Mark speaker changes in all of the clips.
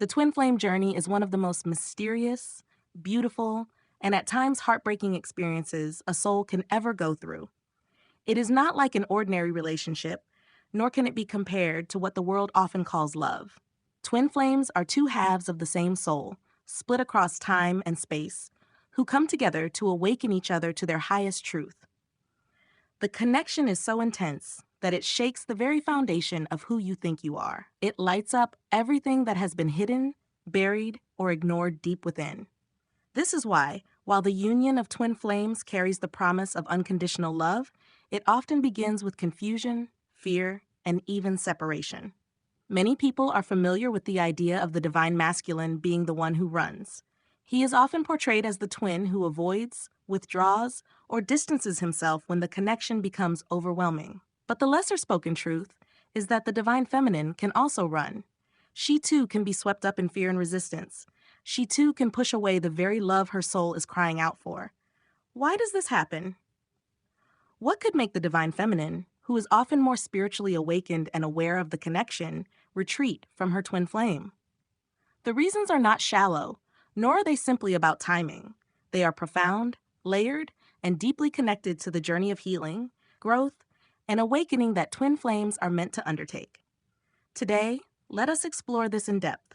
Speaker 1: The twin flame journey is one of the most mysterious, beautiful, and at times heartbreaking experiences a soul can ever go through. It is not like an ordinary relationship, nor can it be compared to what the world often calls love. Twin flames are two halves of the same soul, split across time and space, who come together to awaken each other to their highest truth. The connection is so intense that it shakes the very foundation of who you think you are. It lights up everything that has been hidden, buried, or ignored deep within. This is why, while the union of twin flames carries the promise of unconditional love, it often begins with confusion, fear, and even separation. Many people are familiar with the idea of the divine masculine being the one who runs. He is often portrayed as the twin who avoids, withdraws, or distances himself when the connection becomes overwhelming. But the lesser spoken truth is that the divine feminine can also run. She too can be swept up in fear and resistance. She too can push away the very love her soul is crying out for. Why does this happen? What could make the divine feminine, who is often more spiritually awakened and aware of the connection, retreat from her twin flame? The reasons are not shallow, nor are they simply about timing. They are profound, layered, and deeply connected to the journey of healing, growth, and awakening that twin flames are meant to undertake. Today, let us explore this in depth.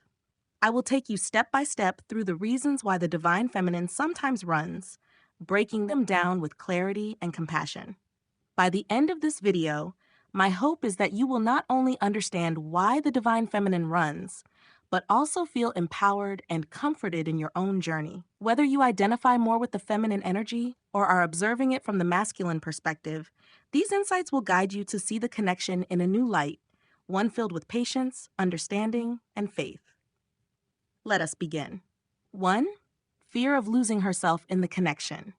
Speaker 1: I will take you step by step through the reasons why the divine feminine sometimes runs, breaking them down with clarity and compassion. By the end of this video, my hope is that you will not only understand why the divine feminine runs, but also feel empowered and comforted in your own journey. Whether you identify more with the feminine energy or are observing it from the masculine perspective, these insights will guide you to see the connection in a new light, one filled with patience, understanding, and faith. Let us begin. 1. Fear of losing herself in the connection.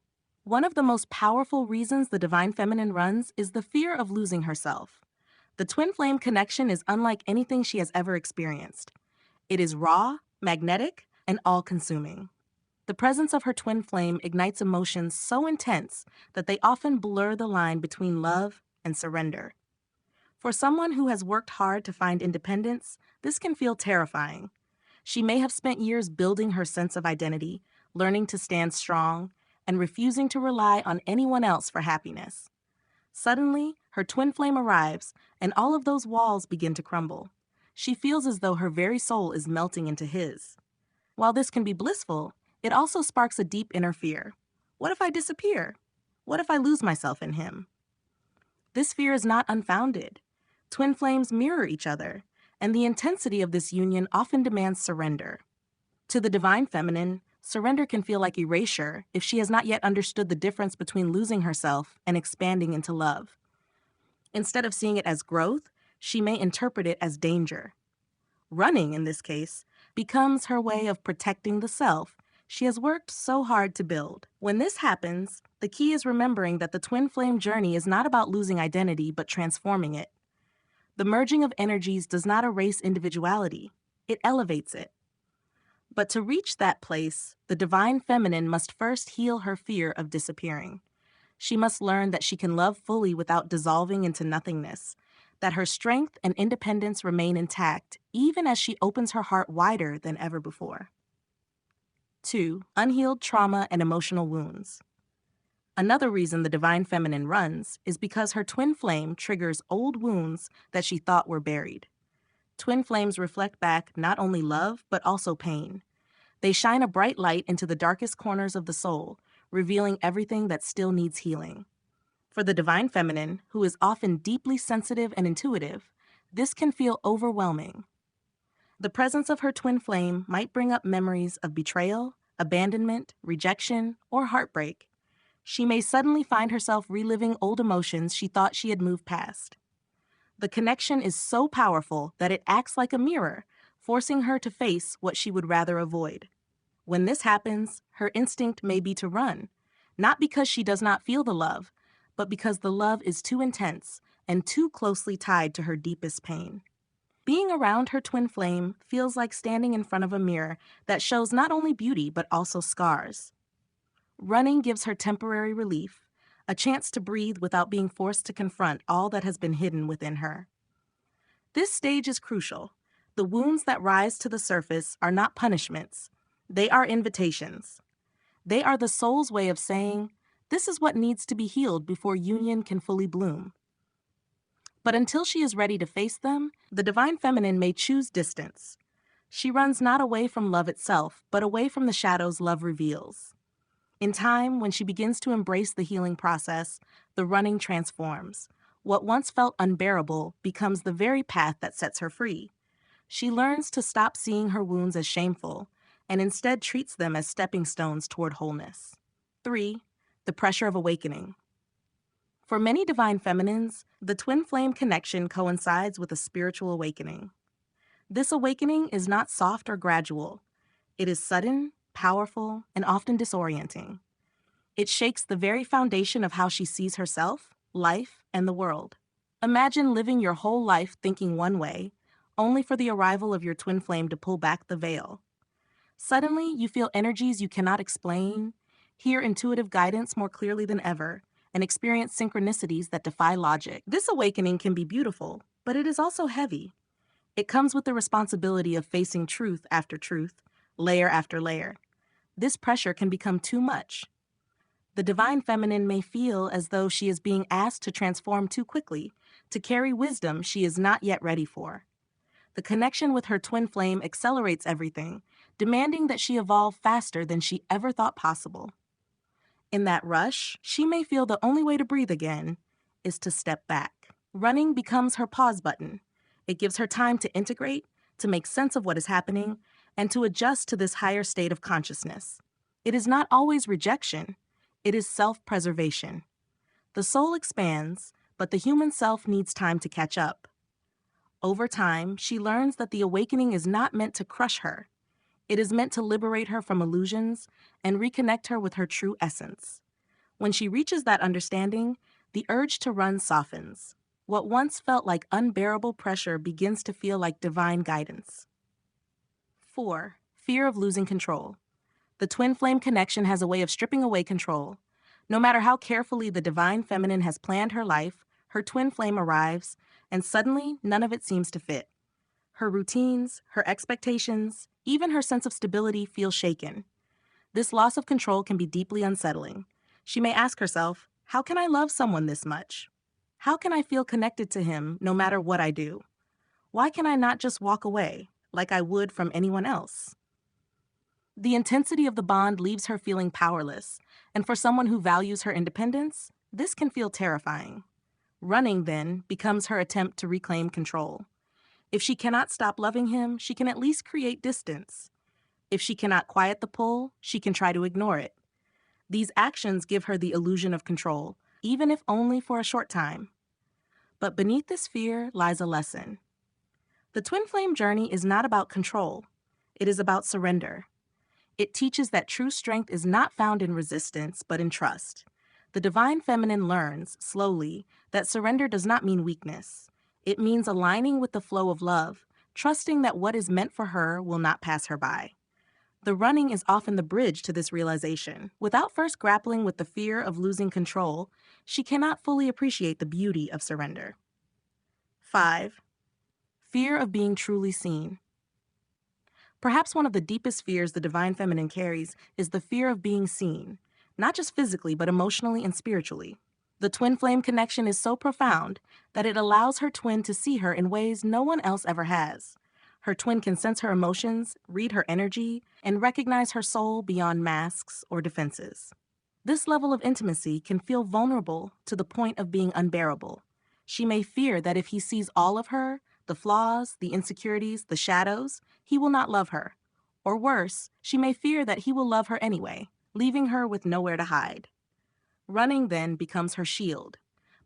Speaker 1: One of the most powerful reasons the divine feminine runs is the fear of losing herself. The twin flame connection is unlike anything she has ever experienced. It is raw, magnetic, and all-consuming. The presence of her twin flame ignites emotions so intense that they often blur the line between love and surrender. For someone who has worked hard to find independence, this can feel terrifying. She may have spent years building her sense of identity, learning to stand strong, and refusing to rely on anyone else for happiness. Suddenly, her twin flame arrives, and all of those walls begin to crumble. She feels as though her very soul is melting into his. While this can be blissful, it also sparks a deep inner fear. What if I disappear? What if I lose myself in him? This fear is not unfounded. Twin flames mirror each other, and the intensity of this union often demands surrender. To the divine feminine, surrender can feel like erasure if she has not yet understood the difference between losing herself and expanding into love. Instead of seeing it as growth, she may interpret it as danger. Running, in this case, becomes her way of protecting the self she has worked so hard to build. When this happens, the key is remembering that the twin flame journey is not about losing identity but transforming it. The merging of energies does not erase individuality, it elevates it. But to reach that place, the divine feminine must first heal her fear of disappearing. She must learn that she can love fully without dissolving into nothingness, that her strength and independence remain intact even as she opens her heart wider than ever before. 2. Unhealed trauma and emotional wounds. Another reason the divine feminine runs is because her twin flame triggers old wounds that she thought were buried. Twin flames reflect back not only love, but also pain. They shine a bright light into the darkest corners of the soul, revealing everything that still needs healing. For the divine feminine, who is often deeply sensitive and intuitive, this can feel overwhelming. The presence of her twin flame might bring up memories of betrayal, abandonment, rejection, or heartbreak. She may suddenly find herself reliving old emotions she thought she had moved past. The connection is so powerful that it acts like a mirror, forcing her to face what she would rather avoid. When this happens, her instinct may be to run, not because she does not feel the love, but because the love is too intense and too closely tied to her deepest pain. Being around her twin flame feels like standing in front of a mirror that shows not only beauty but also scars. Running gives her temporary relief, a chance to breathe without being forced to confront all that has been hidden within her. This stage is crucial The wounds that rise to the surface are not punishments, they are invitations. They are the soul's way of saying, this is what needs to be healed before union can fully bloom. But until she is ready to face them, the divine feminine may choose distance. She runs not away from love itself, but away from the shadows love reveals. In time, when she begins to embrace the healing process, the running transforms. What once felt unbearable becomes the very path that sets her free. She learns to stop seeing her wounds as shameful and instead treats them as stepping stones toward wholeness. 3. The pressure of awakening. For many divine feminines, the twin flame connection coincides with a spiritual awakening. This awakening is not soft or gradual. It is sudden, powerful, and often disorienting. It shakes the very foundation of how she sees herself, life, and the world. Imagine living your whole life thinking one way, only for the arrival of your twin flame to pull back the veil. Suddenly, you feel energies you cannot explain, hear intuitive guidance more clearly than ever, and experience synchronicities that defy logic. This awakening can be beautiful, but it is also heavy. It comes with the responsibility of facing truth after truth, layer after layer. This pressure can become too much. The divine feminine may feel as though she is being asked to transform too quickly, to carry wisdom she is not yet ready for. The connection with her twin flame accelerates everything, demanding that she evolve faster than she ever thought possible. In that rush, she may feel the only way to breathe again is to step back. Running becomes her pause button. It gives her time to integrate, to make sense of what is happening, and to adjust to this higher state of consciousness. It is not always rejection. It is self-preservation. The soul expands, but the human self needs time to catch up. Over time, she learns that the awakening is not meant to crush her. It is meant to liberate her from illusions and reconnect her with her true essence. When she reaches that understanding, the urge to run softens. What once felt like unbearable pressure begins to feel like divine guidance. 4. Fear of losing control. The twin flame connection has a way of stripping away control. No matter how carefully the divine feminine has planned her life, her twin flame arrives, and suddenly none of it seems to fit. Her routines, her expectations, even her sense of stability feel shaken. This loss of control can be deeply unsettling. She may ask herself, how can I love someone this much? How can I feel connected to him no matter what I do? Why can I not just walk away, like I would from anyone else? The intensity of the bond leaves her feeling powerless, and for someone who values her independence, this can feel terrifying. Running, then, becomes her attempt to reclaim control. If she cannot stop loving him, she can at least create distance. If she cannot quiet the pull, she can try to ignore it. These actions give her the illusion of control, even if only for a short time. But beneath this fear lies a lesson. The twin flame journey is not about control. It is about surrender. It teaches that true strength is not found in resistance, but in trust. The divine feminine learns, slowly, that surrender does not mean weakness. It means aligning with the flow of love, trusting that what is meant for her will not pass her by. The running is often the bridge to this realization. Without first grappling with the fear of losing control, she cannot fully appreciate the beauty of surrender. 5. Fear of being truly seen. Perhaps one of the deepest fears the divine feminine carries is the fear of being seen, not just physically, but emotionally and spiritually. The twin flame connection is so profound that it allows her twin to see her in ways no one else ever has. Her twin can sense her emotions, read her energy, and recognize her soul beyond masks or defenses. This level of intimacy can feel vulnerable to the point of being unbearable. She may fear that if he sees all of her, the flaws, the insecurities, the shadows, he will not love her. Or worse, she may fear that he will love her anyway, leaving her with nowhere to hide. Running, then, becomes her shield.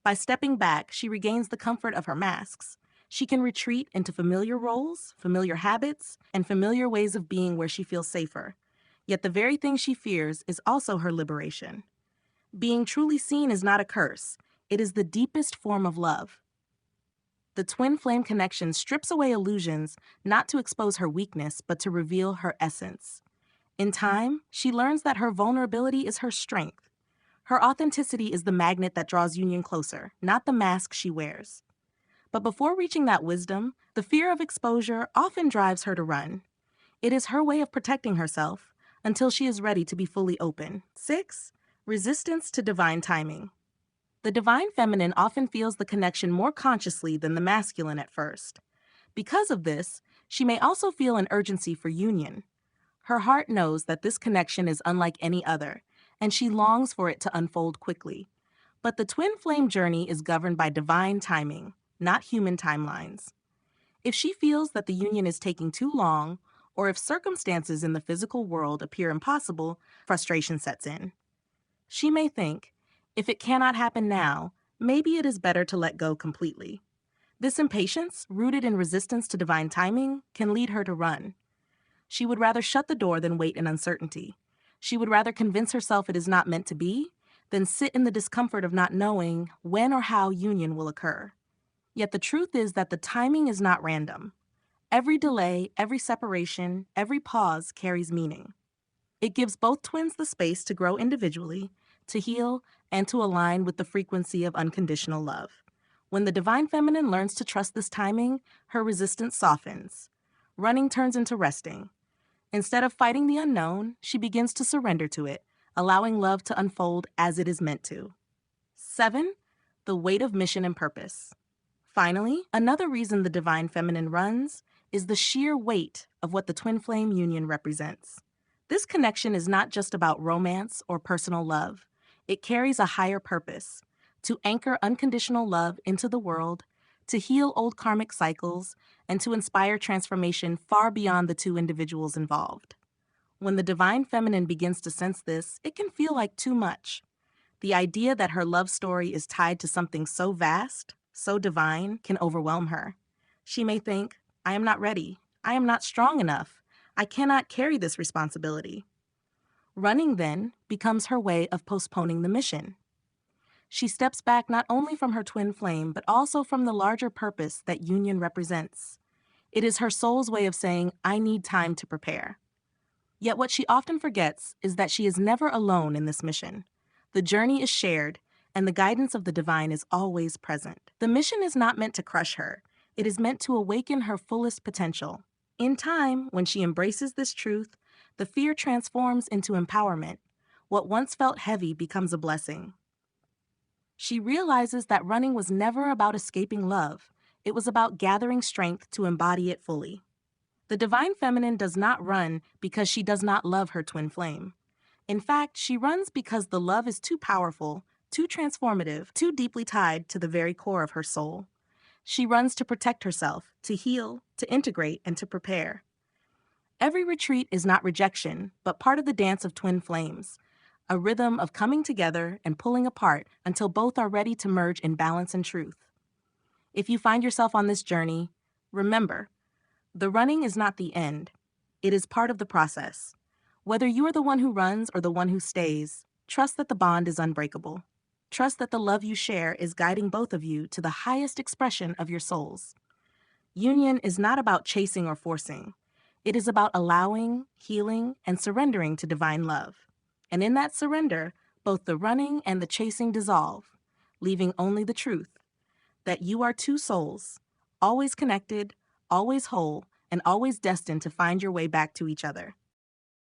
Speaker 1: By stepping back, she regains the comfort of her masks. She can retreat into familiar roles, familiar habits, and familiar ways of being where she feels safer. Yet the very thing she fears is also her liberation. Being truly seen is not a curse. It is the deepest form of love. The twin flame connection strips away illusions, not to expose her weakness, but to reveal her essence. In time, she learns that her vulnerability is her strength. Her authenticity is the magnet that draws union closer, not the mask she wears. But before reaching that wisdom, the fear of exposure often drives her to run. It is her way of protecting herself until she is ready to be fully open. 6. Resistance to divine timing. The divine feminine often feels the connection more consciously than the masculine at first. Because of this, she may also feel an urgency for union. Her heart knows that this connection is unlike any other, and she longs for it to unfold quickly. But the twin flame journey is governed by divine timing, not human timelines. If she feels that the union is taking too long, or if circumstances in the physical world appear impossible, frustration sets in. She may think, if it cannot happen now, maybe it is better to let go completely. This impatience, rooted in resistance to divine timing, can lead her to run. She would rather shut the door than wait in uncertainty. She would rather convince herself it is not meant to be than sit in the discomfort of not knowing when or how union will occur. Yet the truth is that the timing is not random. Every delay, every separation, every pause carries meaning. It gives both twins the space to grow individually, to heal, and to align with the frequency of unconditional love. When the divine feminine learns to trust this timing, her resistance softens. Running turns into resting. Instead of fighting the unknown, she begins to surrender to it, allowing love to unfold as it is meant to. 7. The weight of mission and purpose. Finally, another reason the divine feminine runs is the sheer weight of what the twin flame union represents. This connection is not just about romance or personal love. It carries a higher purpose: to anchor unconditional love into the world, to heal old karmic cycles, and to inspire transformation far beyond the two individuals involved. When the divine feminine begins to sense this, it can feel like too much. The idea that her love story is tied to something so vast, so divine, can overwhelm her. She may think, I am not ready. I am not strong enough. I cannot carry this responsibility. Running, then, becomes her way of postponing the mission. She steps back not only from her twin flame, but also from the larger purpose that union represents. It is her soul's way of saying, I need time to prepare. Yet what she often forgets is that she is never alone in this mission. The journey is shared, and the guidance of the divine is always present. The mission is not meant to crush her. It is meant to awaken her fullest potential. In time, when she embraces this truth, the fear transforms into empowerment. What once felt heavy becomes a blessing. She realizes that running was never about escaping love. It was about gathering strength to embody it fully. The divine feminine does not run because she does not love her twin flame. In fact, she runs because the love is too powerful, too transformative, too deeply tied to the very core of her soul. She runs to protect herself, to heal, to integrate, and to prepare. Every retreat is not rejection, but part of the dance of twin flames, a rhythm of coming together and pulling apart until both are ready to merge in balance and truth. If you find yourself on this journey, remember, the running is not the end. It is part of the process. Whether you are the one who runs or the one who stays, trust that the bond is unbreakable. Trust that the love you share is guiding both of you to the highest expression of your souls. Union is not about chasing or forcing. It is about allowing, healing, and surrendering to divine love. And in that surrender, both the running and the chasing dissolve, leaving only the truth that you are two souls, always connected, always whole, and always destined to find your way back to each other.